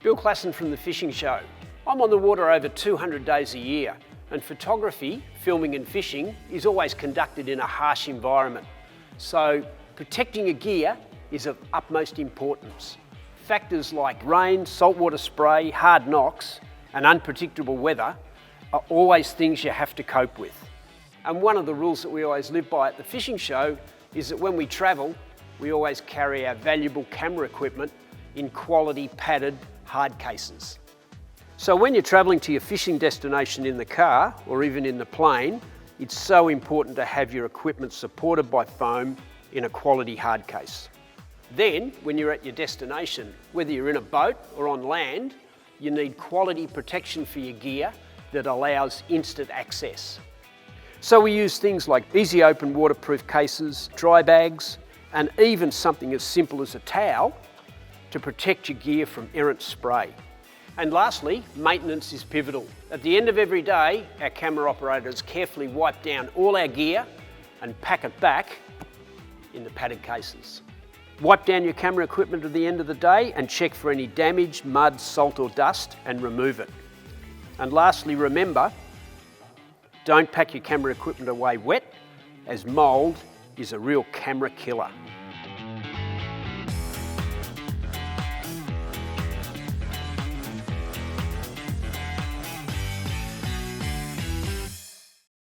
Bill Klassen from the Fishing Show. I'm on the water over 200 days a year, and photography, filming and fishing is always conducted in a harsh environment. So protecting your gear is of utmost importance. Factors like rain, saltwater spray, hard knocks and unpredictable weather are always things you have to cope with. And one of the rules that we always live by at the Fishing Show is that when we travel, we always carry our valuable camera equipment in quality padded hard cases. So when you're travelling to your fishing destination in the car or even in the plane, it's so important to have your equipment supported by foam in a quality hard case. Then, when you're at your destination, whether you're in a boat or on land, you need quality protection for your gear that allows instant access. So we use things like easy open waterproof cases, dry bags, and even something as simple as a towel to protect your gear from errant spray. And lastly, maintenance is pivotal. At the end of every day, our camera operators carefully wipe down all our gear and pack it back in the padded cases. Wipe down your camera equipment at the end of the day and check for any damage, mud, salt or dust and remove it. And lastly, remember, don't pack your camera equipment away wet, as mould is a real camera killer.